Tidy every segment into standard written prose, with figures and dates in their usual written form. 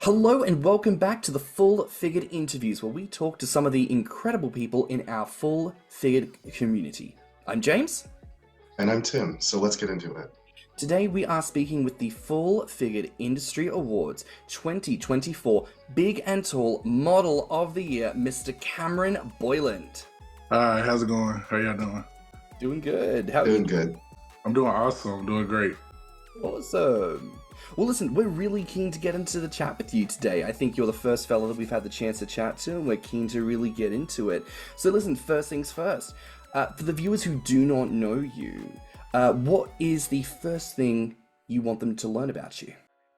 Hello and welcome back to the Full Figured Interviews, where we talk to some of the incredible people in our Full Figured community. I'm James. And I'm Tim, so let's get into it. Today we are speaking with the Full Figured Industry Awards 2024 Big and Tall Model of the Year, Mr. Cameron Boyland. Hi, how's it going? How y'all doing? Doing good. How are Doing you? good. I'm doing awesome. I'm doing great. Awesome. Well, listen, we're really keen to get into the chat with you today. I think you're the first fella that we've had the chance to chat to, and we're keen to really get into it. So listen, first things first. For the viewers who do not know you, what is the first thing you want them to learn about you?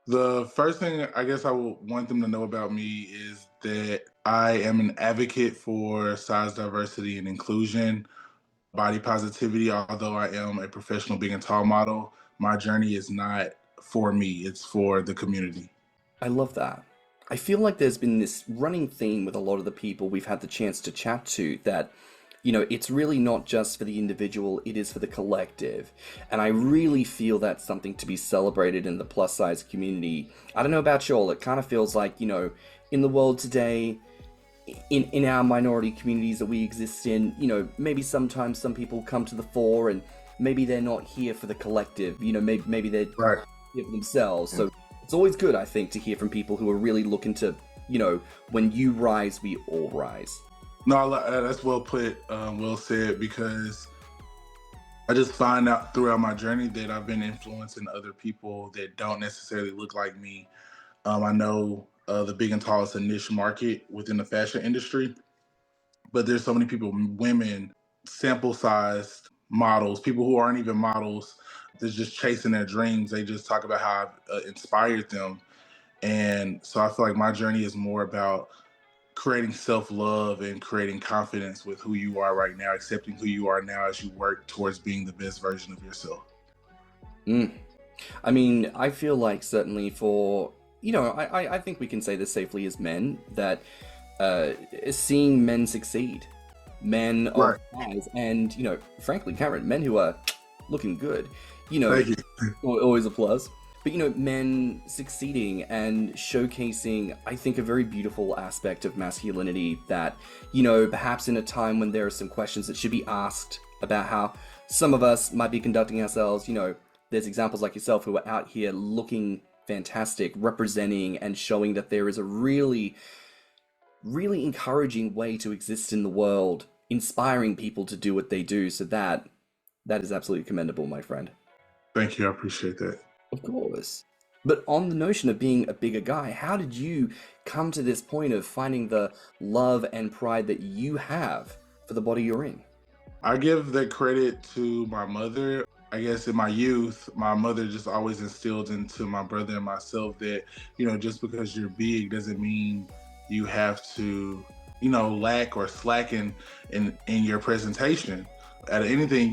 The first thing I guess I would want them to know about me is that I am an advocate for size diversity and inclusion, body positivity. Although I am a professional big and tall model, my journey is not for me, it's for the community. I love that. I feel like there's been this running theme with a lot of the people we've had the chance to chat to that, it's really not just for the individual, it is for the collective. And I really feel that's something to be celebrated in the plus size community. I don't know about y'all, it kind of feels like, in the world today, in our minority communities that we exist in, maybe sometimes some people come to the fore and maybe they're not here for the collective, maybe they're Right. here for themselves. So it's always good, I think, to hear from people who are really looking to, when you rise, we all rise. No, that's well put, well said, because I just find out throughout my journey that I've been influencing other people that don't necessarily look like me. I know the big and tall is a niche market within the fashion industry, but there's so many people, women, sample sized models, people who aren't even models, that's just chasing their dreams. They just talk about how I've inspired them. And so I feel like my journey is more about creating self-love and creating confidence with who you are right now, accepting who you are now as you work towards being the best version of yourself. I mean, I feel like certainly for, I think we can say this safely as men, that seeing men succeed, men of Right. size, and, frankly, Cameron, men who are looking good, Thank you. always a plus. But, men succeeding and showcasing, I think, a very beautiful aspect of masculinity that, perhaps in a time when there are some questions that should be asked about how some of us might be conducting ourselves, there's examples like yourself who are out here looking fantastic, representing and showing that there is a really, really encouraging way to exist in the world, inspiring people to do what they do. So that is absolutely commendable, my friend. Thank you. I appreciate that. Of course. But on the notion of being a bigger guy, how did you come to this point of finding the love and pride that you have for the body you're in? I give that credit to my mother. I guess in my youth, my mother just always instilled into my brother and myself that, just because you're big doesn't mean you have to, lack or slacken in your presentation. At anything,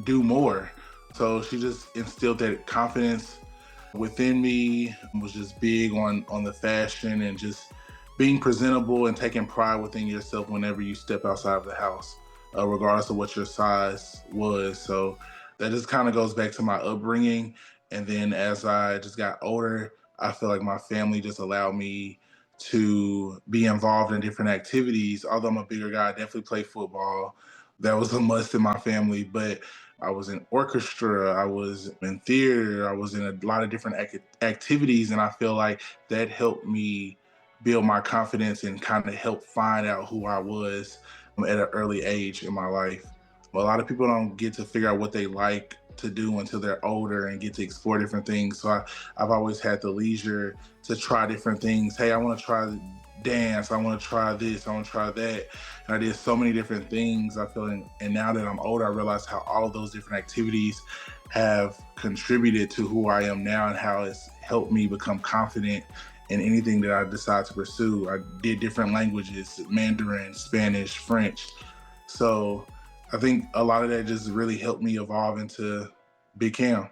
do more. So she just instilled that confidence within me, was just big on the fashion and just being presentable and taking pride within yourself whenever you step outside of the house, regardless of what your size was. So that just kind of goes back to my upbringing. And then as I just got older, I feel like my family just allowed me to be involved in different activities. Although I'm a bigger guy, I definitely play football. That was a must in my family. But I was in orchestra, I was in theater, I was in a lot of different activities. And I feel like that helped me build my confidence and kind of help find out who I was at an early age in my life. Well, a lot of people don't get to figure out what they like to do until they're older and get to explore different things. So I've always had the leisure to try different things. Hey, I want to try dance. I want to try this. I want to try that. And I did so many different things. I feel, and now that I'm older, I realize how all of those different activities have contributed to who I am now and how it's helped me become confident in anything that I decide to pursue. I did different languages, Mandarin, Spanish, French. So I think a lot of that just really helped me evolve into Big Cam.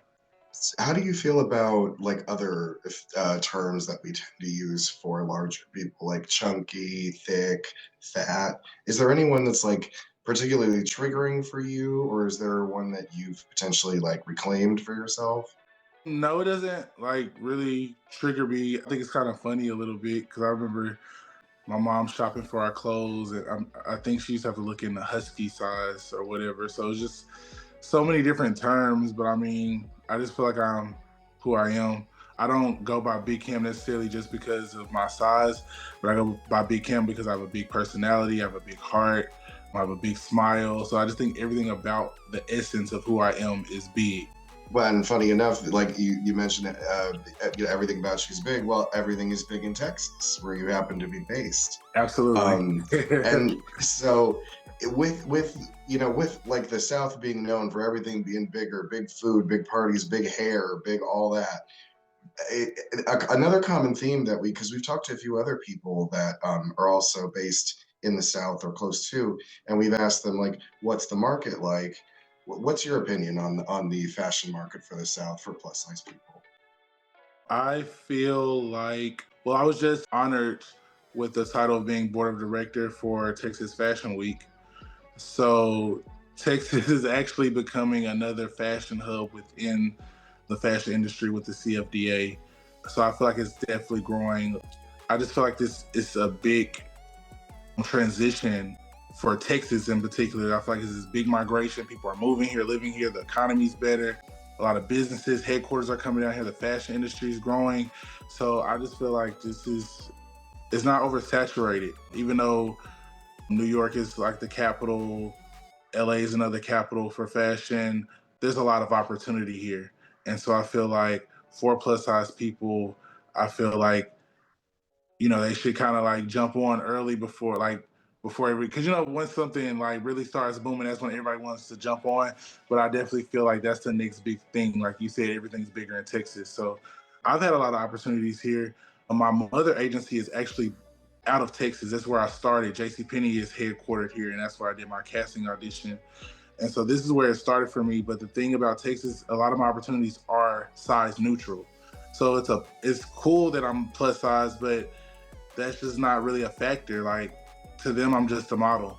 How do you feel about like other terms that we tend to use for larger people, like chunky, thick, fat? Is there anyone that's like particularly triggering for you, or is there one that you've potentially like reclaimed for yourself? No, it doesn't like really trigger me. I think it's kind of funny a little bit because I remember my mom shopping for our clothes, and I think she used to have to look in the husky size or whatever. So it's just so many different terms. But I mean, I just feel like I'm who I am. I don't go by Big Cam necessarily just because of my size, but I go by Big Cam because I have a big personality, I have a big heart, I have a big smile. So I just think everything about the essence of who I am is big. Well, and funny enough, like you mentioned, everything about you's big. Well, everything is big in Texas, where you happen to be based. Absolutely. And so, with like the South being known for everything being bigger, big food, big parties, big hair, big all that. Another common theme that because we've talked to a few other people that are also based in the South or close to, and we've asked them like, what's the market like? What's your opinion on the fashion market for the South for plus size people? I feel like, well, I was just honored with the title of being board of director for Texas Fashion Week. So Texas is actually becoming another fashion hub within the fashion industry with the CFDA. So I feel like it's definitely growing. I just feel like this is a big transition for Texas in particular. I feel like it's this big migration. People are moving here, living here. The economy's better. A lot of businesses, headquarters are coming down here. The fashion industry is growing. So I just feel like it's not oversaturated. Even though New York is like the capital, LA is another capital for fashion, there's a lot of opportunity here. And so I feel like for plus size people, I feel like they should kind of like jump on early before every, because once something like really starts booming, that's when everybody wants to jump on. But I definitely feel like that's the next big thing. Like you said, everything's bigger in Texas. So I've had a lot of opportunities here. My mother agency is actually out of Texas. That's where I started. JCPenney is headquartered here, and that's where I did my casting audition. And so this is where it started for me. But the thing about Texas, a lot of my opportunities are size neutral. So it's cool that I'm plus size, but that's just not really a factor. Like to them, I'm just a model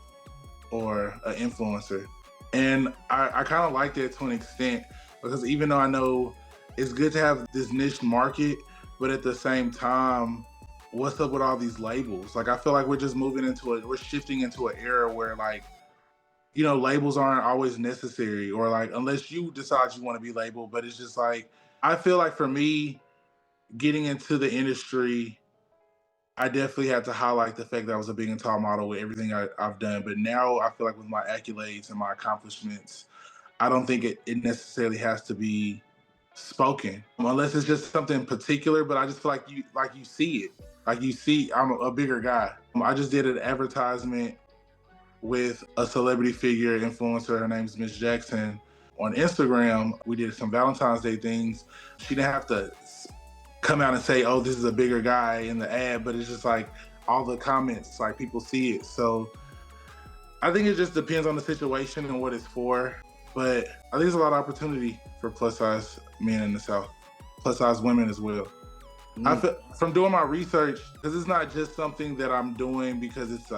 or an influencer. And I kind of like that to an extent because even though I know it's good to have this niche market, but at the same time, what's up with all these labels? Like I feel like we're just we're shifting into an era where like, labels aren't always necessary or like, unless you decide you want to be labeled, but it's just like, I feel like for me, getting into the industry, I definitely had to highlight the fact that I was a big and tall model with everything I've done. But now I feel like with my accolades and my accomplishments, I don't think it necessarily has to be spoken unless it's just something particular. But I just feel like you see it. Like you see, I'm a bigger guy. I just did an advertisement with a celebrity figure influencer. Her name's Miss Jackson. On Instagram, we did some Valentine's Day things. She didn't have to come out and say, "Oh, this is a bigger guy" in the ad, but it's just like all the comments, like people see it. So I think it just depends on the situation and what it's for. But I think there's a lot of opportunity for plus size men in the South, plus size women as well. I feel, from doing my research, because it's not just something that I'm doing because it's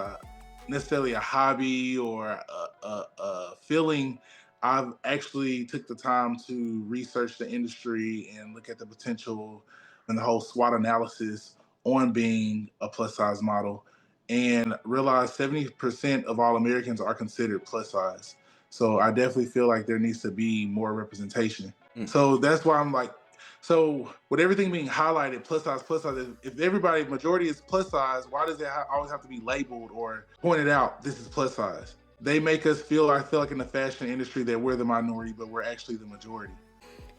necessarily a hobby or a feeling. I've actually took the time to research the industry and look at the potential and the whole SWOT analysis on being a plus size model and realize 70% of all Americans are considered plus size. So I definitely feel like there needs to be more representation. So that's why I'm like, so with everything being highlighted, plus size, if everybody, majority is plus size, why does it always have to be labeled or pointed out, this is plus size? They make us feel, I feel like in the fashion industry that we're the minority, but we're actually the majority.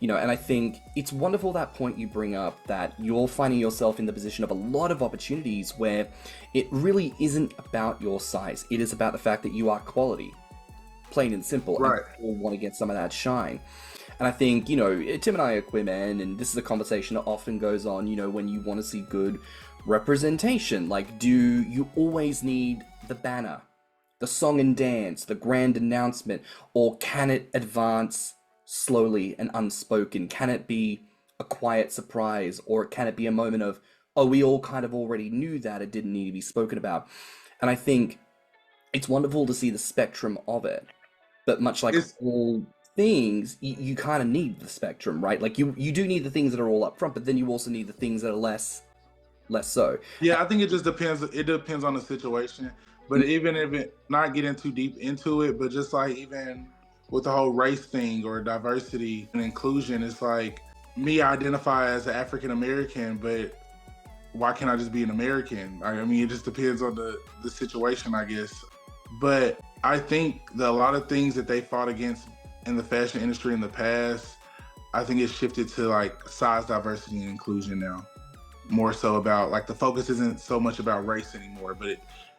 And I think it's wonderful that point you bring up that you're finding yourself in the position of a lot of opportunities where it really isn't about your size. It is about the fact that you are quality, plain and simple. Right. And people want to get some of that shine. And I think, Tim and I are queer men, and this is a conversation that often goes on, when you want to see good representation. Like, do you always need the banner, the song and dance, the grand announcement, or can it advance slowly and unspoken? Can it be a quiet surprise, or can it be a moment of, oh, we all kind of already knew that, it didn't need to be spoken about? And I think it's wonderful to see the spectrum of it, but much like all things, you kind of need the spectrum, right? Like you do need the things that are all up front, but then you also need the things that are less so. Yeah, I think it just depends. It depends on the situation. But even if it not getting too deep into it, but just like even with the whole race thing or diversity and inclusion, it's like me identify as an African American, but why can't I just be an American? I mean, it just depends on the situation, I guess. But I think that a lot of things that they fought against in the fashion industry in the past, I think it's shifted to like size diversity and inclusion now. More so about like the focus isn't so much about race anymore, but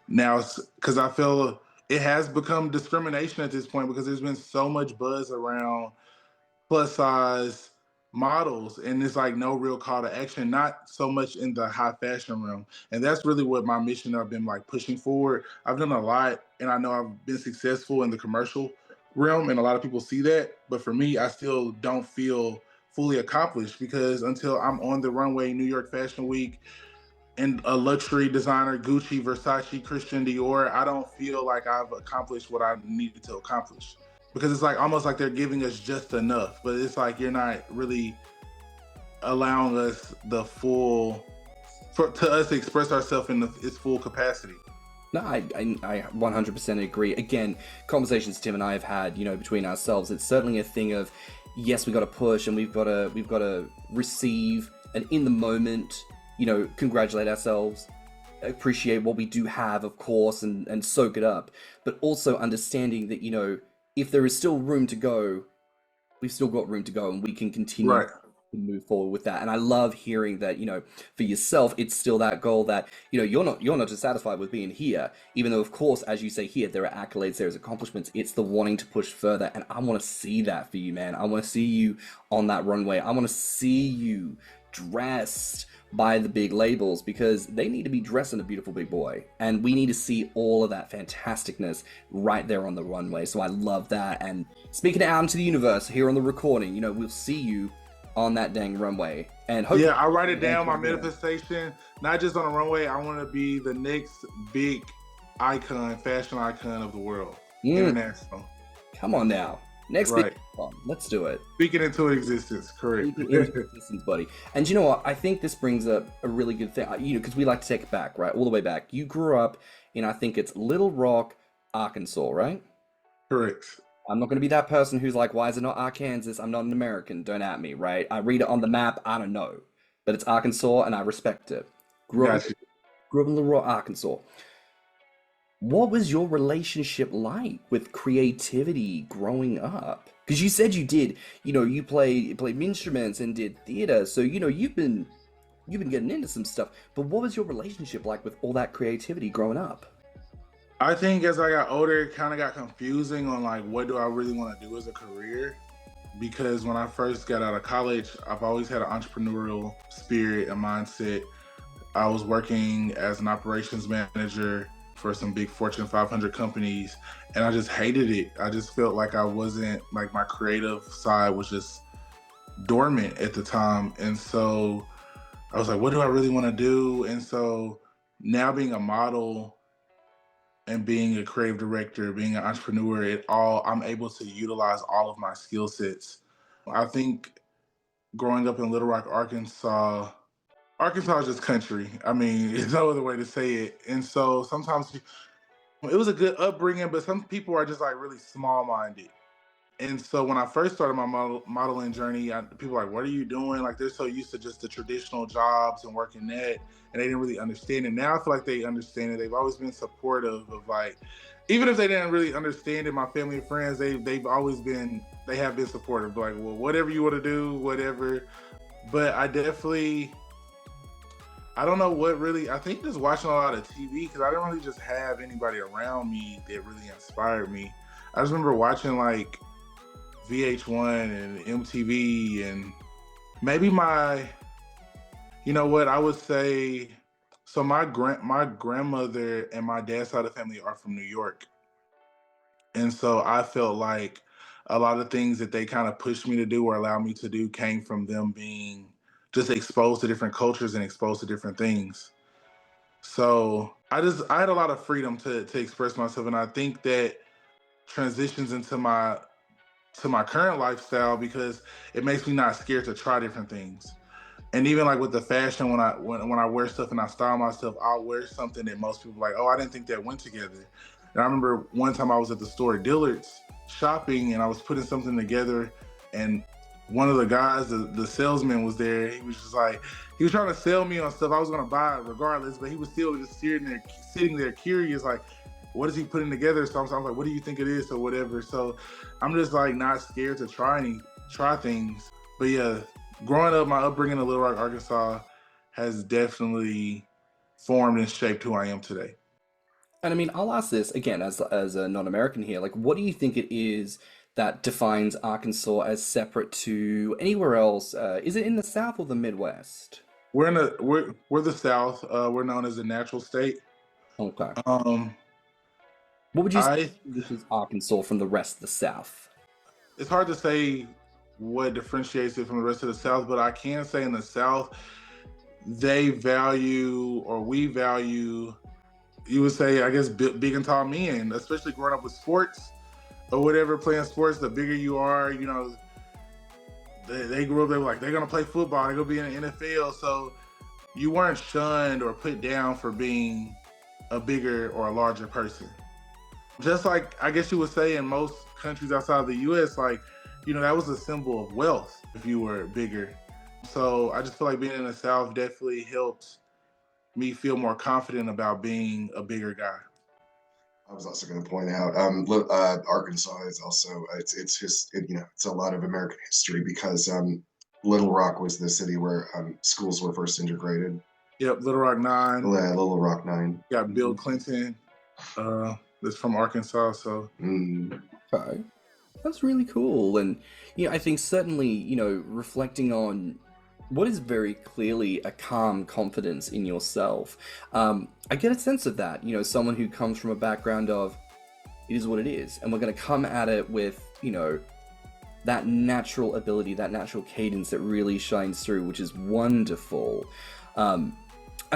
now it's because I feel it has become discrimination at this point because there's been so much buzz around plus size models and it's like no real call to action, not so much in the high fashion realm. And that's really what my mission I've been like pushing forward. I've done a lot and I know I've been successful in the commercial realm and a lot of people see that. But for me, I still don't feel fully accomplished because until I'm on the runway New York Fashion Week and a luxury designer, Gucci, Versace, Christian Dior, I don't feel like I've accomplished what I needed to accomplish. Because it's like almost like they're giving us just enough, but it's like you're not really allowing us the full, to us to express ourselves in its full capacity. No, I 100% agree. Again, conversations Tim and I have had, between ourselves, it's certainly a thing of, yes, we got to push and we've got to receive, and in the moment, congratulate ourselves, appreciate what we do have, of course, and soak it up, but also understanding that, if there is still room to go, we've still got room to go and we can continue Right. to move forward with that. And I love hearing that, for yourself, it's still that goal that, you're not just satisfied with being here, even though, of course, as you say here, there are accolades, there's accomplishments. It's the wanting to push further. And I want to see that for you, man. I want to see you on that runway. I want to see you dressed by the big labels because they need to be dressing a beautiful big boy. And we need to see all of that fantasticness right there on the runway. So I love that. And speaking it out into the universe here on the recording, we'll see you on that dang runway. And hopefully, yeah, I write it down, my manifestation, not just on the runway. I want to be the next big icon, fashion icon of the world. International. Come on now. Next right. big one. Let's do it. Speaking into existence, correct. Speaking into existence, buddy. And you know what? I think this brings up a really good thing, because we like to take it back, right? All the way back. You grew up in, I think it's Little Rock, Arkansas, right? Correct. I'm not going to be that person who's like, why is it not Arkansas? I'm not an American. Don't at me, right? I read it on the map. I don't know. But it's Arkansas, and I respect it. Grew up in Little Rock, Arkansas. What was your relationship like with creativity growing up? Because you said you did, you played instruments and did theater, so you've been getting into some stuff. But what was your relationship like with all that creativity growing up? I think as I got older, it kind of got confusing on like what do I really want to do as a career? Because when I first got out of college, I've always had an entrepreneurial spirit and mindset. I was working as an operations manager for some big Fortune 500 companies, and I just hated it. I just felt like I wasn't, like my creative side was just dormant at the time. And so I was like, what do I really want to do? And so now being a model and being a creative director, being an entrepreneur, I'm able to utilize all of my skill sets. I think growing up in Little Rock, Arkansas is just country. I mean, there's no other way to say it. And so sometimes it was a good upbringing, but some people are just like really small-minded. And so when I first started my modeling journey, people were like, what are you doing? Like they're so used to just the traditional jobs and working that, and they didn't really understand it. Now I feel like they understand it. They've always been supportive of like, even if they didn't really understand it, my family and friends, they have been supportive. Like, well, whatever you want to do, whatever. But I don't know what really, I think just watching a lot of TV, because I didn't really just have anybody around me that really inspired me. I just remember watching like VH1 and MTV, and maybe I would say, so my grandmother and my dad's side of the family are from New York. And so I felt like a lot of things that they kind of pushed me to do or allowed me to do came from them being just exposed to different cultures and exposed to different things. So I had a lot of freedom to express myself. And I think that transitions into my to my current lifestyle because it makes me not scared to try different things. And even like with the fashion, when I wear stuff and I style myself, I'll wear something that most people are like, oh, I didn't think that went together. And I remember one time I was at the store at Dillard's shopping and I was putting something together, and one of the guys, the salesman was there. He was just like, he was trying to sell me on stuff I was gonna buy regardless, but he was still just sitting there curious, like, what is he putting together? So I'm like, what do you think it is or whatever? So I'm just like not scared to try things. But yeah, growing up, my upbringing in Little Rock, Arkansas has definitely formed and shaped who I am today. And I mean, I'll ask this again as a non-American here. Like, what do you think it is that defines Arkansas as separate to anywhere else? Is it in the South or the Midwest? We're the South. We're known as a natural state. Okay. Um, What would you say I distinguishes Arkansas from the rest of the South? It's hard to say what differentiates it from the rest of the South, but I can say in the South, they value, or we value, you would say, I guess, big and tall men, especially growing up with sports or whatever, playing sports. The bigger you are, you know, they grew up, they were like, they're going to play football, they're going to be in the NFL. So you weren't shunned or put down for being a bigger or a larger person. Just like, I guess you would say in most countries outside of the US, like, you know, that was a symbol of wealth if you were bigger. So I just feel like being in the South definitely helped me feel more confident about being a bigger guy. I was also going to point out, Arkansas is also it's a lot of American history because Little Rock was the city where schools were first integrated. Yep, Little Rock 9. Yeah, Little Rock 9. Got Bill Clinton, that's from Arkansas. So Okay. That's really cool. And, you know, I think certainly, you know, reflecting on what is very clearly a calm confidence in yourself, I get a sense of that. You know, someone who comes from a background of, it is what it is, and we're going to come at it with, you know, that natural ability, that natural cadence that really shines through, which is wonderful. And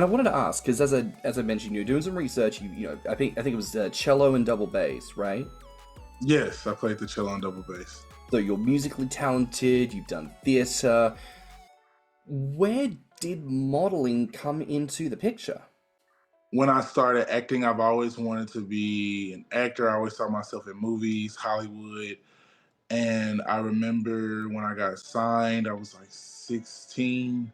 I wanted to ask, because as I mentioned, you're doing some research. You know, I think it was cello and double bass, right? yes, I played the cello and double bass. So you're musically talented. You've done theater. Where did modeling come into the picture? When I started acting, I've always wanted to be an actor. I always saw myself in movies, Hollywood. And I remember when I got signed, I was like 16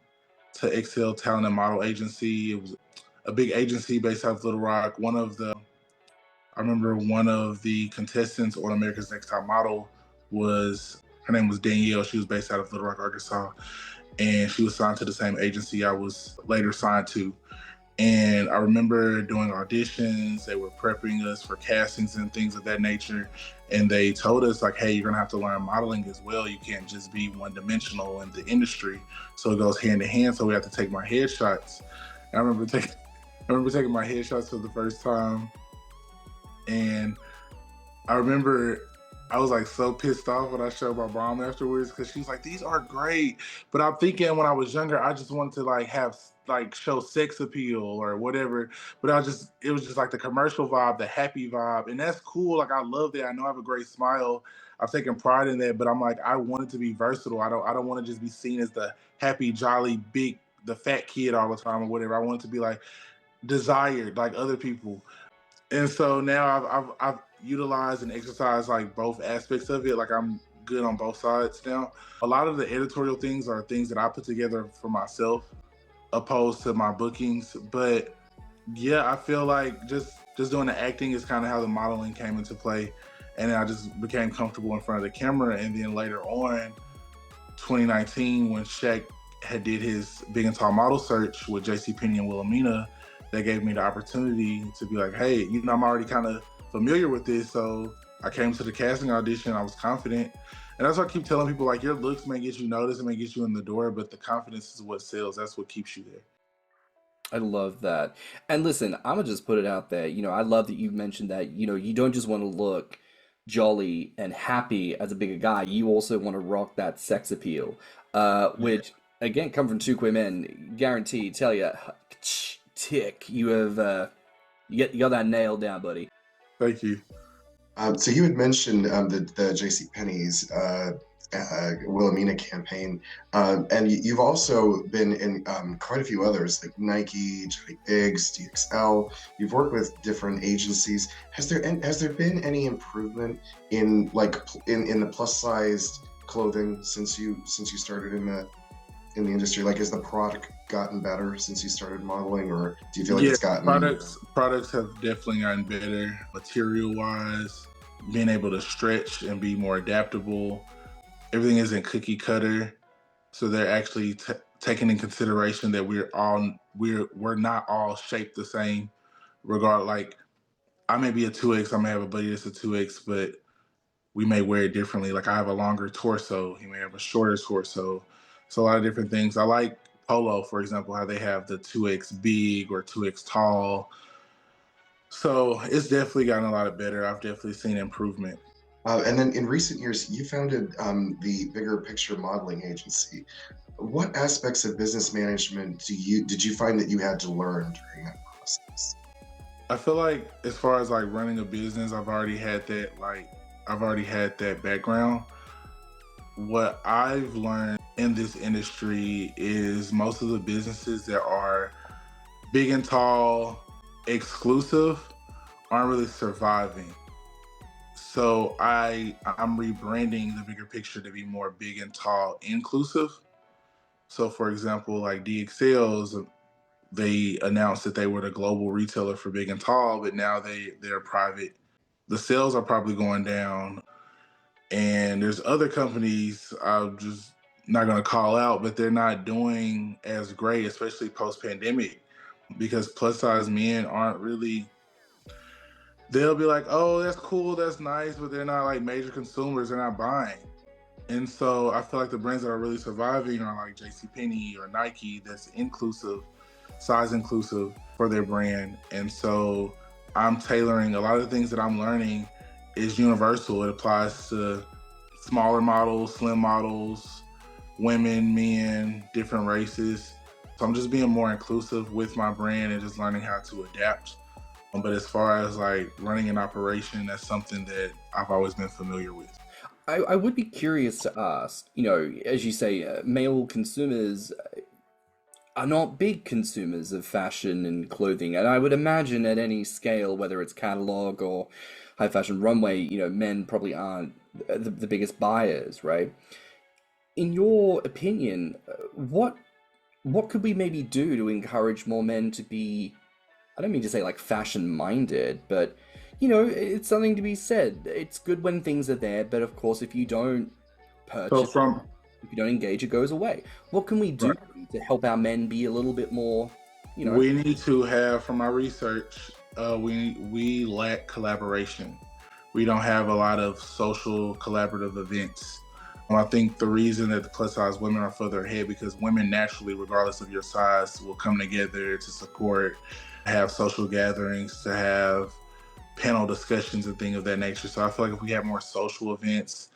to Excel Talent and Model Agency. It was a big agency based out of Little Rock. I remember one of the contestants on America's Next Top Model her name was Danielle. She was based out of Little Rock, Arkansas. And she was signed to the same agency I was later signed to. And I remember doing auditions. They were prepping us for castings and things of that nature. And they told us, like, hey, you're going to have to learn modeling as well. You can't just be one-dimensional in the industry. So it goes hand in hand. So we have to take my headshots. And I remember taking my headshots for the first time. And I remember I was like so pissed off when I showed my mom afterwards, because she was like, these are great. But I'm thinking when I was younger, I just wanted to show sex appeal or whatever. But it was just like the commercial vibe, the happy vibe. And that's cool. Like, I love that. I know I have a great smile. I've taken pride in that, but I'm like, I want it to be versatile. I don't want to just be seen as the happy, jolly, the fat kid all the time or whatever. I want it to be like desired like other people. And so now I've utilized and exercised like both aspects of it. Like, I'm good on both sides now. A lot of the editorial things are things that I put together for myself, opposed to my bookings. But yeah, I feel like just doing the acting is kind of how the modeling came into play. And then I just became comfortable in front of the camera. And then later on, 2019, when Shaq had did his Big and Tall model search with JCPenney and Wilhelmina, that gave me the opportunity to be like, hey, you know, I'm already kind of familiar with this. So I came to the casting audition. I was confident. And that's why I keep telling people, like, your looks may get you noticed, it may get you in the door, but the confidence is what sells. That's what keeps you there. I love that. And listen, I'm gonna just put it out there. You know, I love that you mentioned that, you know, you don't just want to look jolly and happy as a bigger guy. You also want to rock that sex appeal, which, again, come from two queer men, guarantee, tell you, Thicc, you got that nailed down, buddy. Thank you. So you had mentioned the J.C. Penney's Wilhelmina campaign, and you've also been in quite a few others like Nike, Johnny Biggs, DXL. You've worked with different agencies. Has there been any improvement in in the plus sized clothing since you started in the industry? Like, has the product gotten better since you started modeling, or do you feel like Yeah, it's gotten? products have definitely gotten better material wise, being able to stretch and be more adaptable. Everything isn't cookie cutter, so they're actually taking in consideration that we're not all shaped the same. Like I may be a 2X, I may have a buddy that's a 2X, but we may wear it differently. Like I have a longer torso, he may have a shorter torso. So a lot of different things. I like Polo, for example, how they have the 2X big or 2X tall. So it's definitely gotten a lot of better. I've definitely seen improvement. And then in recent years, you founded the Bigger Picture Modeling Agency. What aspects of business management did you find that you had to learn during that process? I feel like as far as like running a business, I've already had that background. What I've learned in this industry is most of the businesses that are big and tall, exclusive, aren't really surviving. So I'm rebranding the Bigger Picture to be more big and tall, inclusive. So for example, like DXL's, they announced that they were the global retailer for big and tall, but now they're private. The sales are probably going down. And there's other companies I'm just not going to call out, but they're not doing as great, especially post pandemic, because plus size men aren't really. They'll be like, oh, that's cool, that's nice, but they're not like major consumers. They're not buying. And so I feel like the brands that are really surviving are like JCPenney or Nike, that's inclusive, size inclusive for their brand. And so I'm tailoring a lot of the things that I'm learning is universal. It applies to smaller models, slim models, women, men, different races. So I'm just being more inclusive with my brand and just learning how to adapt. But as far as like running an operation, that's something that I've always been familiar with. I would be curious to ask, as you say, male consumers are not big consumers of fashion and clothing, and I would imagine at any scale, whether it's catalog or high fashion runway, men probably aren't the biggest buyers, right? In your opinion, what could we maybe do to encourage more men to be, I don't mean to say like fashion minded, but it's something to be said. It's good when things are there, but of course, if you don't So purchase, from if you don't engage, it goes away. What can we do right. to help our men be a little bit more, We need to have, from our research, we lack collaboration. We don't have a lot of social collaborative events. I think the reason that the plus size women are further ahead because women naturally, regardless of your size, will come together to support, have social gatherings, to have panel discussions and things of that nature. So I feel like if we have more social events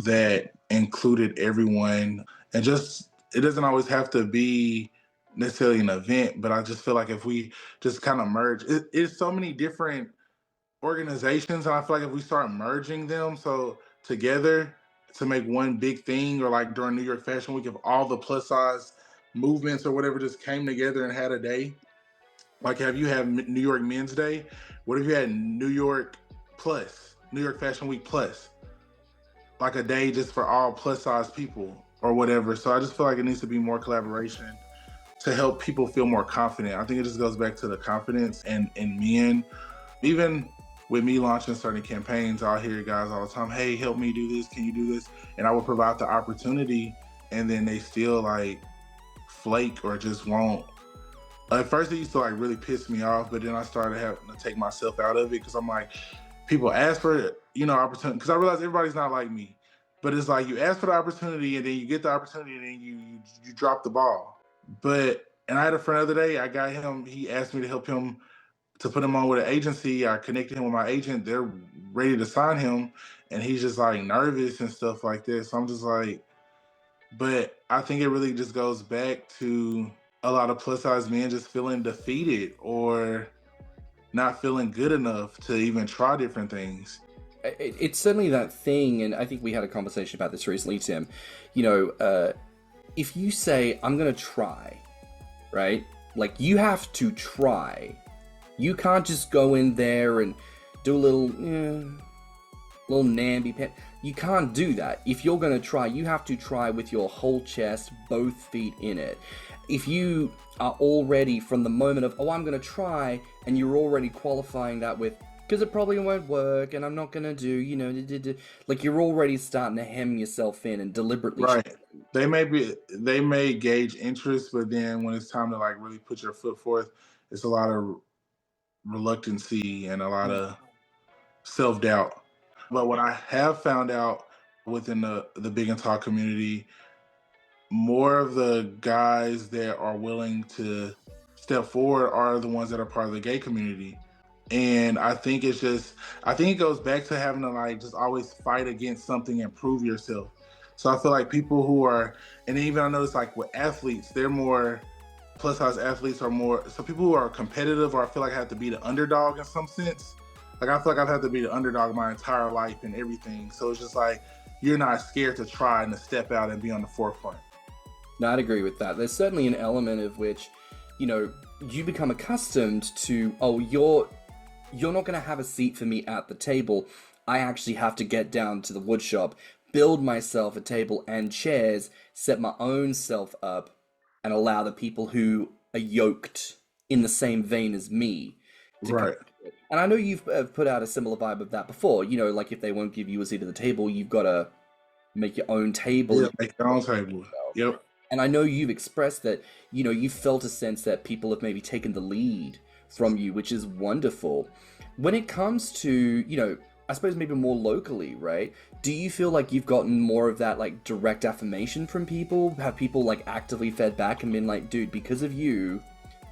that included everyone, and just it doesn't always have to be necessarily an event, but I just feel like if we just kind of merge, it's so many different organizations, and I feel like if we start merging them so together to make one big thing, or like during New York Fashion Week, if all the plus size movements or whatever just came together and had a day, like have you had New York Men's Day? What if you had New York Fashion Week Plus, like a day just for all plus size people or whatever? So I just feel like it needs to be more collaboration to help people feel more confident. I think it just goes back to the confidence and in men. Even with me launching certain campaigns, I'll hear guys all the time, hey, help me do this, can you do this? And I will provide the opportunity, and then they still like flake or just won't. At first it used to like really piss me off, but then I started having to take myself out of it because I'm like, people ask for, opportunity, because I realize everybody's not like me. But it's like you ask for the opportunity and then you get the opportunity and then you drop the ball. And I had a friend the other day, he asked me to help him to put him on with an agency. I connected him with my agent. They're ready to sign him. And he's just like nervous and stuff like this. So I'm just like, but I think it really just goes back to a lot of plus size men just feeling defeated or not feeling good enough to even try different things. It's certainly that thing, and I think we had a conversation about this recently, Tim. You know, if you say, I'm gonna try, right? Like, you have to try. You can't just go in there and do a little namby-pamby. You can't do that. If you're gonna try, you have to try with your whole chest, both feet in it. If you are already, from the moment of, oh, I'm gonna try, and you're already qualifying that with, because it probably won't work, and I'm not gonna do, like, you're already starting to hem yourself in and deliberately. Right. They may gauge interest, but then when it's time to like really put your foot forth, it's a lot of reluctancy and a lot of self-doubt. But what I have found out within the big and tall community, more of the guys that are willing to step forward are the ones that are part of the gay community. And I think it goes back to having to like just always fight against something and prove yourself. So I feel like people who are, and even I notice like with athletes, they're more, plus size athletes are more, so people who are competitive or I feel like I have to be the underdog in some sense. Like I feel like I've had to be the underdog my entire life and everything. So it's just like, you're not scared to try and to step out and be on the forefront. No, I'd agree with that. There's certainly an element of which, you become accustomed to, oh, you're not going to have a seat for me at the table. I actually have to get down to the wood shop, build myself a table and chairs, set my own self up, and allow the people who are yoked in the same vein as me to Right. come. And I know you've put out a similar vibe of that before. Like if they won't give you a seat at the table, you've got to make your own table. Yeah, make your own table. Yep. And I know you've expressed that, you felt a sense that people have maybe taken the lead from you, which is wonderful. When it comes to, I suppose maybe more locally, right? Do you feel like you've gotten more of that like direct affirmation from people? Have people like actively fed back and been like, dude, because of you,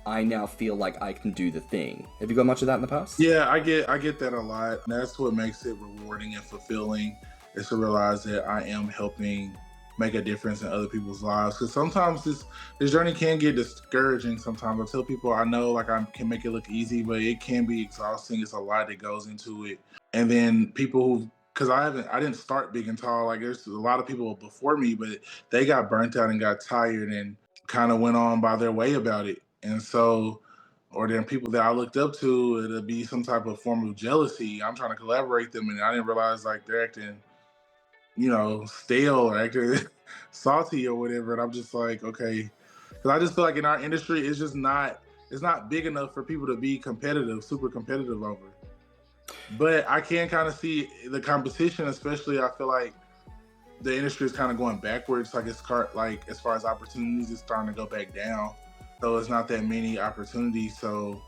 I now feel like I can do the thing? Have you got much of that in the past? Yeah, I get that a lot. That's what makes it rewarding and fulfilling, is to realize that I am helping make a difference in other people's lives. Because sometimes this journey can get discouraging sometimes. I tell people I know like I can make it look easy, but it can be exhausting. It's a lot that goes into it. And then people because I didn't start big and tall. Like there's a lot of people before me, but they got burnt out and got tired and kind of went on by their way about it. And so, or then people that I looked up to, it'll be some type of form of jealousy. I'm trying to collaborate them, and I didn't realize like they're acting, stale or acting salty or whatever. And I'm just like, okay, because I just feel like in our industry, it's not big enough for people to be competitive, super competitive over. But I can kind of see the competition, especially. I feel like the industry is kind of going backwards. Like as far as opportunities, it's starting to go back down. So it's not that many opportunities. So,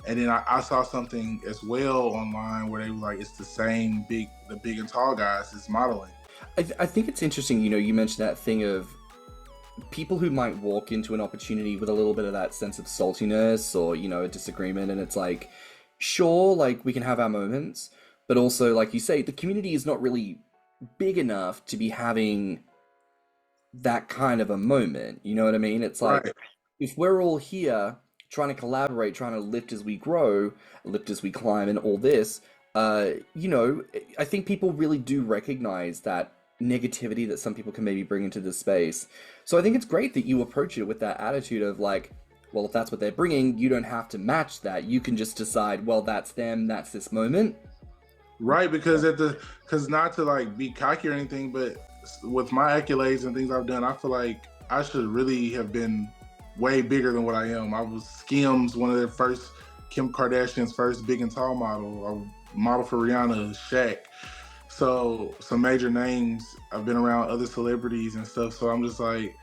and then I saw something as well online where they were like, it's the same the big and tall guys is modeling. I think it's interesting, you mentioned that thing of people who might walk into an opportunity with a little bit of that sense of saltiness or, a disagreement. And it's like, sure, like we can have our moments, but also, like you say, the community is not really big enough to be having that kind of a moment. You know what I mean? It's like, Right. If we're all here trying to collaborate, trying to lift as we grow, lift as we climb, and all this, I think people really do recognize that negativity that some people can maybe bring into this space. So I think it's great that you approach it with that attitude of like, well, if that's what they're bringing, you don't have to match that. You can just decide, well, that's them, that's this moment. Right, because not to like be cocky or anything, but with my accolades and things I've done, I feel like I should really have been way bigger than what I am. I was Skims, one of their first, Kim Kardashian's first big and tall model, a model for Rihanna, Shaq. So some major names. I've been around other celebrities and stuff. So I'm just like,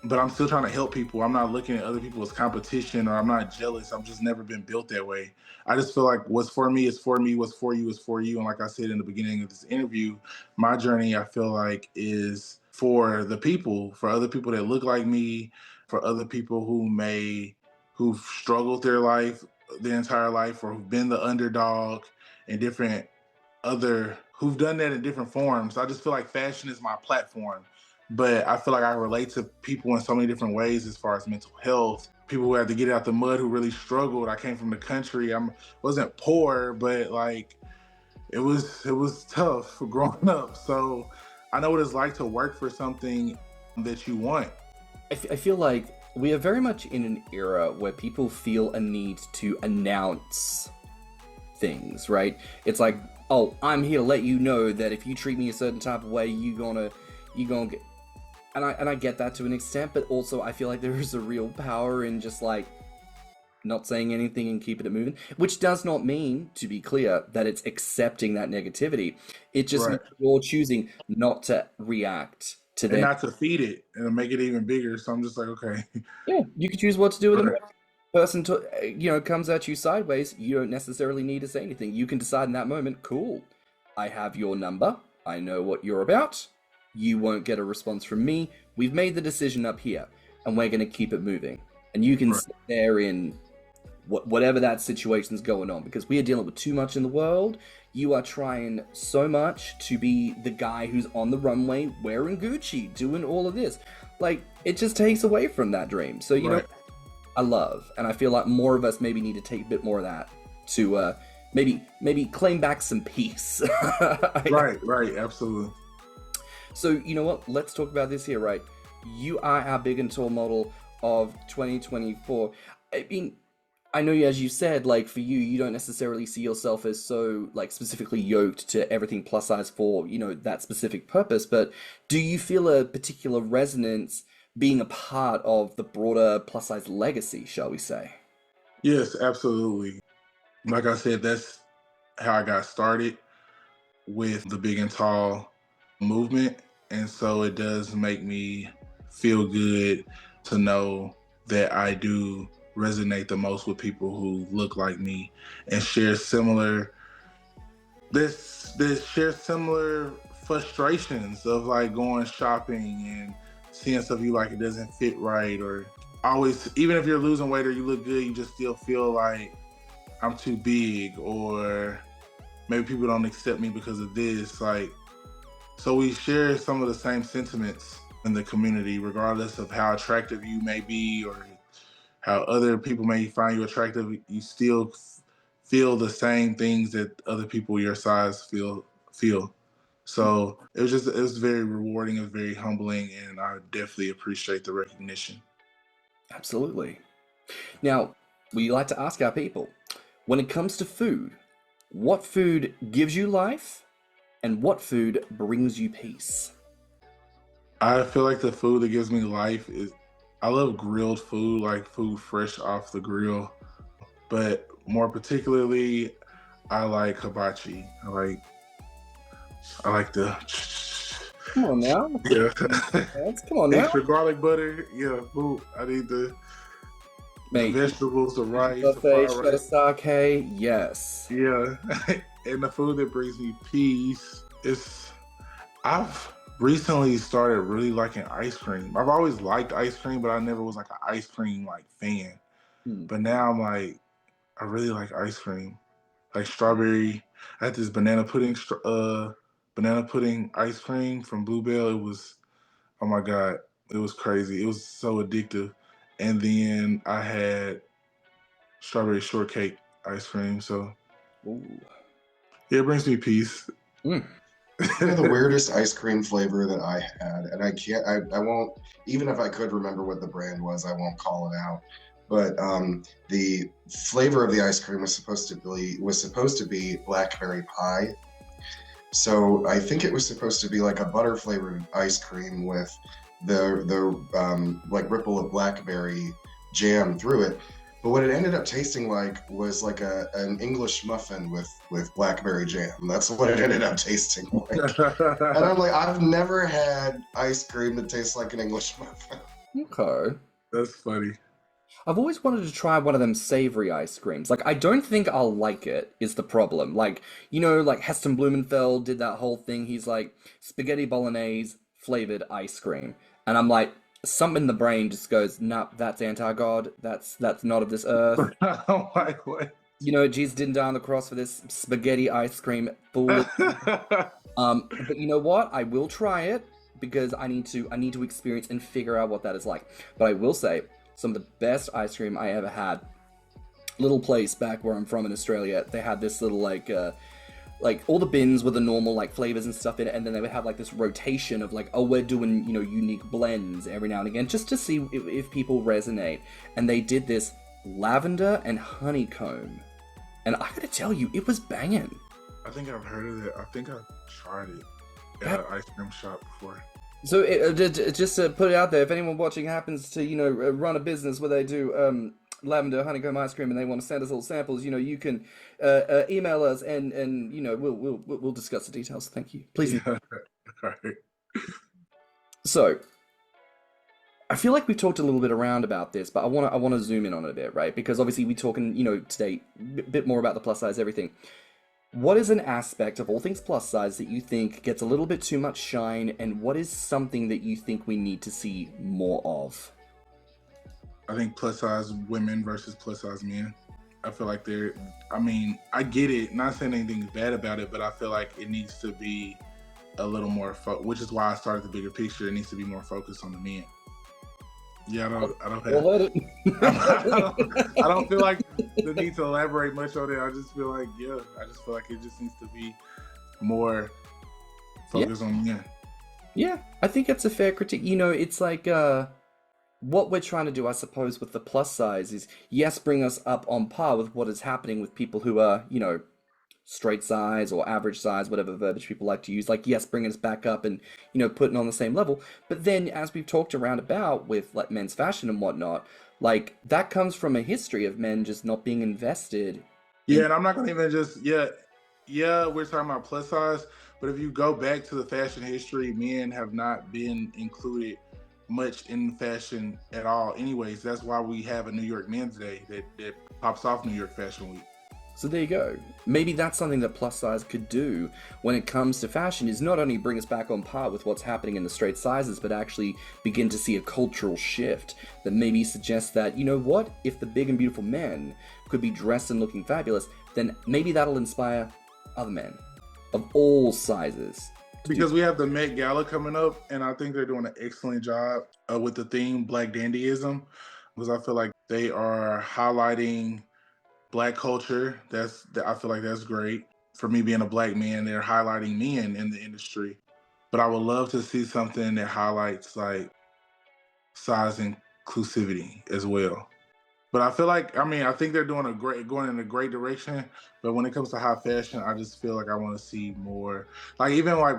but I'm still trying to help people. I'm not looking at other people as competition, or I'm not jealous. I've just never been built that way. I just feel like what's for me is for me, what's for you is for you. And like I said in the beginning of this interview, my journey, I feel like, is for the people, for other people that look like me, for other people who've struggled their entire life, or who've been the underdog and who've done that in different forms. I just feel like fashion is my platform. But I feel like I relate to people in so many different ways as far as mental health. People who had to get out the mud, who really struggled. I came from the country. Wasn't poor, but like It was tough growing up. So I know what it's like to work for something that you want. I feel like we are very much in an era where people feel a need to announce things, right? It's like, oh, I'm here to let you know that if you treat me a certain type of way, you gonna get. And I get that to an extent, but also I feel like there is a real power in just like not saying anything and keeping it moving, which does not mean, to be clear, that it's accepting that negativity. It just Right. means you're choosing not to react to And them. not to feed it and make it even bigger. So I'm just like, okay. Yeah, you can choose what to do with them. Right. Person comes at you sideways, you don't necessarily need to say anything. You can decide in that moment, cool, I have your number, I know what you're about, you won't get a response from me, we've made the decision up here, and we're going to keep it moving. And you can Right. sit there in whatever that situation's going on, because we are dealing with too much in the world. You are trying so much to be the guy who's on the runway wearing Gucci, doing all of this. Like, it just takes away from that dream. So, you know, Right. I love, and I feel like more of us maybe need to take a bit more of that to maybe claim back some peace. Right, absolutely. So you know what? Let's talk about this here, right? You are our big and tall model of 2024. I mean, I know, as you said, like for you, you don't necessarily see yourself as so like specifically yoked to everything plus size for, that specific purpose, but do you feel a particular resonance being a part of the broader plus size legacy, shall we say? Yes, absolutely. Like I said, that's how I got started with the big and tall movement. And so it does make me feel good to know that I do resonate the most with people who look like me and share similar this share similar frustrations of like going shopping and seeing stuff you like it doesn't fit right, or always, even if you're losing weight or you look good, you just still feel like I'm too big, or maybe people don't accept me because of this. Like, so we share some of the same sentiments in the community, regardless of how attractive you may be or how other people may find you attractive. You still feel the same things that other people your size feel. So it was very rewarding, it was very humbling, and I definitely appreciate the recognition. Absolutely. Now, we like to ask our people, when it comes to food, what food gives you life and what food brings you peace? I feel like the food that gives me life is, I love grilled food, like food fresh off the grill. But more particularly, I like hibachi. I like the Come on now. yeah. Come on now. Extra garlic butter. Yeah, food. I need the Mate, vegetables, the rice, the buffet, fried rice. sake, yes. Yeah. And the food that brings me peace is, I've recently started really liking ice cream. I've always liked ice cream, but I never was like an ice cream like fan. Hmm. But now I'm like, I really like ice cream, like strawberry. I had this banana pudding ice cream from Bluebell. It was, oh my god, it was crazy. It was so addictive. And then I had strawberry shortcake ice cream. So Ooh. yeah, it brings me peace. Mm. The weirdest ice cream flavor that I had, and I won't, even if I could remember what the brand was, I won't call it out. But the flavor of the ice cream was supposed to be blackberry pie. So I think it was supposed to be like a butter flavored ice cream with the like ripple of blackberry jam through it. But what it ended up tasting like was like an English muffin with blackberry jam. That's what it ended up tasting like. And I'm like, I've never had ice cream that tastes like an English muffin. Okay. That's funny. I've always wanted to try one of them savory ice creams. Like, I don't think I'll like it, is the problem. Like, like Heston Blumenfeld did that whole thing. He's like, spaghetti bolognese flavored ice cream. And I'm like, something in the brain just goes, nah, that's anti-God. That's not of this earth. I'm like, what? Jesus didn't die on the cross for this spaghetti ice cream fool. But you know what? I will try it because I need to experience and figure out what that is like. But I will say, some of the best ice cream I ever had. Little place back where I'm from in Australia, they had this little like like all the bins with the normal like flavors and stuff in it, and then they would have like this rotation of like, oh, we're doing, you know, unique blends every now and again just to see if people resonate. And they did this lavender and honeycomb, and I gotta tell you, it was banging. I think I've heard of it. I think I've tried it at an ice cream shop before. So just to put it out there, if anyone watching happens to, you know, run a business where they do lavender honeycomb ice cream and they want to send us little samples, you know, you can email us and you know we'll discuss the details. Thank you, please. Yeah. All right. So I feel like we've talked a little bit around about this, but I want to zoom in on it a bit, right? Because obviously we're talking, you know, today a bit more about the plus size everything. What is an aspect of all things plus size that you think gets a little bit too much shine, and what is something that you think we need to see more of? I think plus size women versus plus size men. I feel like I mean, I get it, not saying anything bad about it, but I feel like it needs to be a little more, which is why I started the bigger picture. It needs to be more focused on the men. Yeah, I don't feel like the need to elaborate much on it. I just feel like, it just needs to be more focused on men. Yeah, I think it's a fair critique. You know, it's like what we're trying to do, I suppose, with the plus size is, yes, bring us up on par with what is happening with people who are, you know, straight size or average size, whatever verbiage people like to use, like, yes, bringing us back up and, you know, putting on the same level. But then, as we've talked around about with like men's fashion and whatnot, like that comes from a history of men just not being invested. Yeah, and I'm not gonna even just we're talking about plus size, but if you go back to the fashion history, men have not been included much in fashion at all. Anyways, that's why we have a New York Men's Day that pops off New York Fashion Week. So there you go. Maybe that's something that plus size could do when it comes to fashion, is not only bring us back on par with what's happening in the straight sizes, but actually begin to see a cultural shift that maybe suggests that, you know what, if the big and beautiful men could be dressed and looking fabulous, then maybe that'll inspire other men of all sizes. Because we have the Met Gala coming up, and I think they're doing an excellent job with the theme Black Dandyism, because I feel like they are highlighting Black culture. I feel like that's great. For me being a Black man, they're highlighting men in the industry. But I would love to see something that highlights like size inclusivity as well. But I feel like, I think they're going in a great direction. But when it comes to high fashion, I just feel like I want to see more. Like even like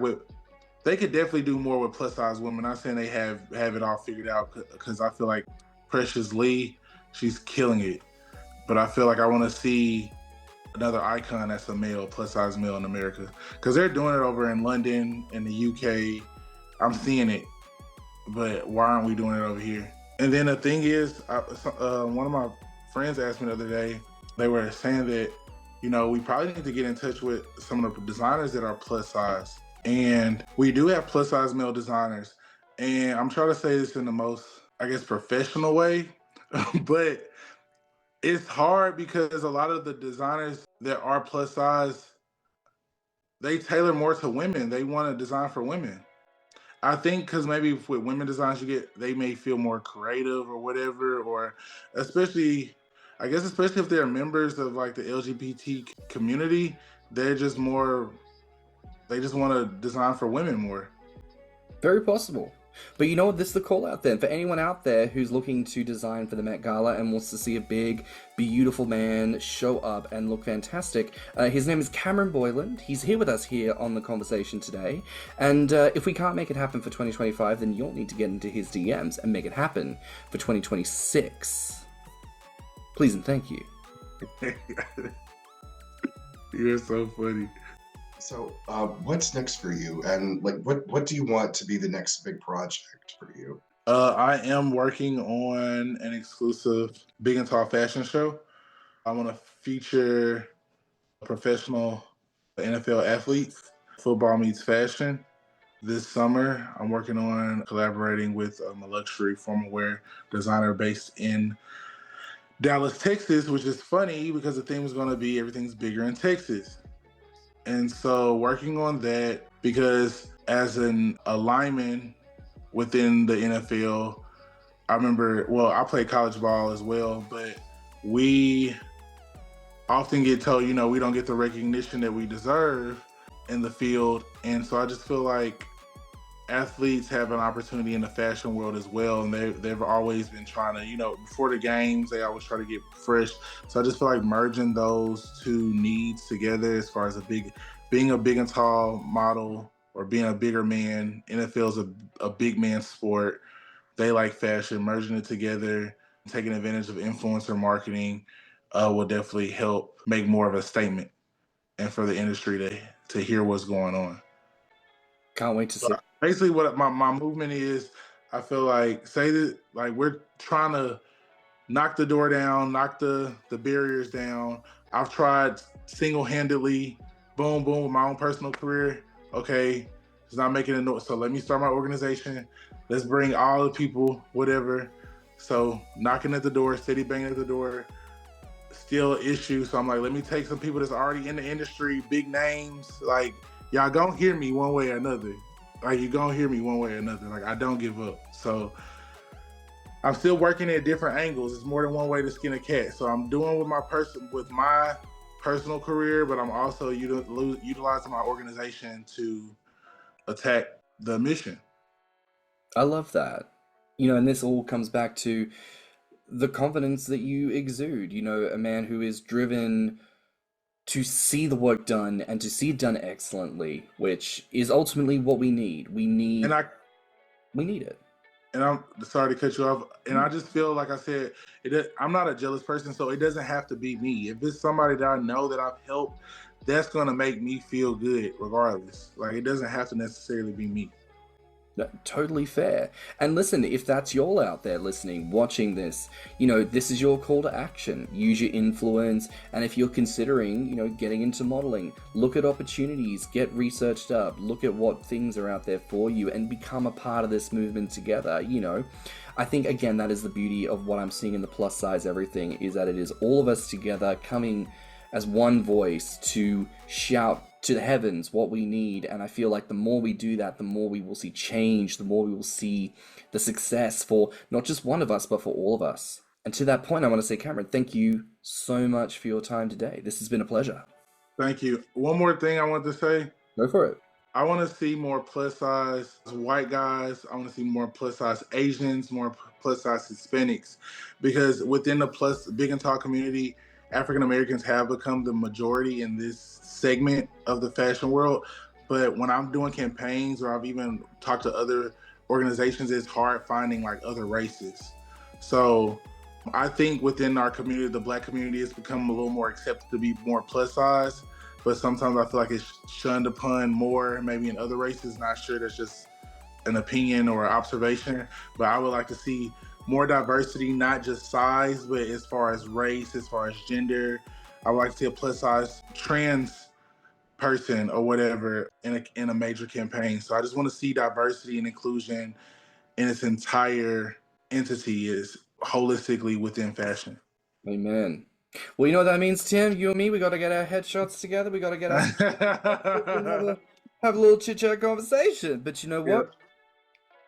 they could definitely do more with plus size women. I'm not saying they have it all figured out, because I feel like Precious Lee, she's killing it. But I feel like I want to see another icon that's a male, plus size male in America. Because they're doing it over in London, in the UK. I'm seeing it. But why aren't we doing it over here? And then the thing is, one of my friends asked me the other day, they were saying that, you know, we probably need to get in touch with some of the designers that are plus size. And we do have plus size male designers. And I'm trying to say this in the most, I guess, professional way, but it's hard because a lot of the designers that are plus size, they tailor more to women. They want to design for women. I think because maybe with women designs they may feel more creative or whatever, or especially if they're members of like the LGBT community, they just want to design for women more. Very possible. But you know what, this is the call out then. For anyone out there who's looking to design for the Met Gala and wants to see a big, beautiful man show up and look fantastic, his name is Cameron Boyland. He's here with us here on The Conversation today. And if we can't make it happen for 2025, then you'll need to get into his DMs and make it happen for 2026. Please and thank you. You're so funny. So, what's next for you, and like, what do you want to be the next big project for you? I am working on an exclusive Big and Tall fashion show. I want to feature professional NFL athletes, football meets fashion. This summer, I'm working on collaborating with a luxury formal wear designer based in Dallas, Texas, which is funny because the theme is going to be everything's bigger in Texas. And so working on that, because as a lineman within the NFL, I played college ball as well, but we often get told, we don't get the recognition that we deserve in the field. And so I just feel like athletes have an opportunity in the fashion world as well. And they've always been trying to, before the games, they always try to get fresh. So I just feel like merging those two needs together as far as being a big and tall model or being a bigger man. NFL is a big man sport. They like fashion, merging it together, taking advantage of influencer marketing will definitely help make more of a statement and for the industry to hear what's going on. Can't wait to see. Basically, what my movement is, I feel like, say that, like, we're trying to knock the door down, knock the barriers down. I've tried single-handedly, boom, boom, with my own personal career. Okay, it's not making a noise. So let me start my organization. Let's bring all the people, whatever. So knocking at the door, steady banging at the door, still issue. So I'm like, let me take some people that's already in the industry, big names. Like, y'all gonna hear me one way or another. Like, you gonna hear me one way or another. Like, I don't give up. So I'm still working at different angles. It's more than one way to skin a cat. So I'm doing with my personal career, but I'm also utilizing my organization to attack the mission. I love that. And this all comes back to the confidence that you exude. A man who is driven to see the work done and to see it done excellently, which is ultimately what we need. We need it. And I'm sorry to cut you off. And I just feel, like I said, I'm not a jealous person, so it doesn't have to be me. If it's somebody that I know that I've helped, that's going to make me feel good regardless. Like, it doesn't have to necessarily be me. Totally fair. And listen, if that's y'all out there listening, watching this, this is your call to action. Use your influence. And if you're considering, getting into modeling, look at opportunities, get researched up, look at what things are out there for you, and become a part of this movement together. I think, again, that is the beauty of what I'm seeing in the plus size everything, is that it is all of us together coming as one voice to shout to the heavens what we need. And I feel like the more we do that, the more we will see change, the more we will see the success for not just one of us, but for all of us. And to that point, I want to say, Cameron, thank you so much for your time today. This has been a pleasure. Thank you. One more thing I want to say. Go for it. I want to see more plus size white guys. I want to see more plus size Asians, more plus size Hispanics, because within the big and tall community, African Americans have become the majority in this segment of the fashion world. But when I'm doing campaigns, or I've even talked to other organizations, it's hard finding like other races. So I think within our community, the Black community, has become a little more accepted to be more plus size. But sometimes I feel like it's shunned upon more, maybe in other races. Not sure, that's just an opinion or observation. But I would like to see more diversity, not just size, but as far as race, as far as gender. I would like to see a plus size trans person or whatever in a major campaign. So I just want to see diversity and inclusion in its entire entity, is holistically within fashion. Amen. Well, you know what that means, Tim? You and me, we got to get our headshots together. We got to get our have a little chit-chat conversation. But you know what? Yep.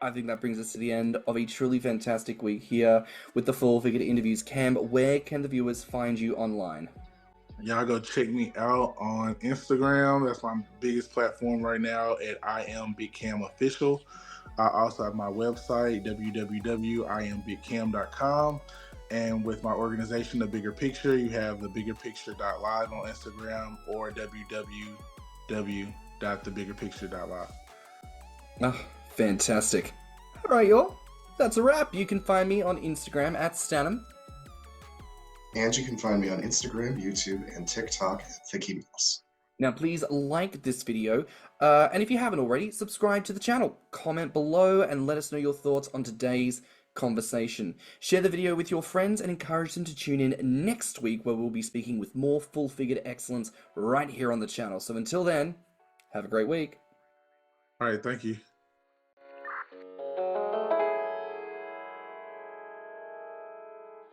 I think that brings us to the end of a truly fantastic week here with the Full Figured Interviews. Cam, where can the viewers find you online? Y'all go check me out on Instagram. That's my biggest platform right now, at I am Big Cam Official. I also have my website, www.iambigcam.com. And with my organization, The Bigger Picture, you have thebiggerpicture.live on Instagram, or www.thebiggerpicture.live. Oh, fantastic. All right, y'all. That's a wrap. You can find me on Instagram at Stanham. And you can find me on Instagram, YouTube, and TikTok at Thicc. Now, please like this video, and if you haven't already, subscribe to the channel. Comment below and let us know your thoughts on today's conversation. Share the video with your friends and encourage them to tune in next week, where we'll be speaking with more full-figured excellence right here on the channel. So until then, have a great week. All right, thank you.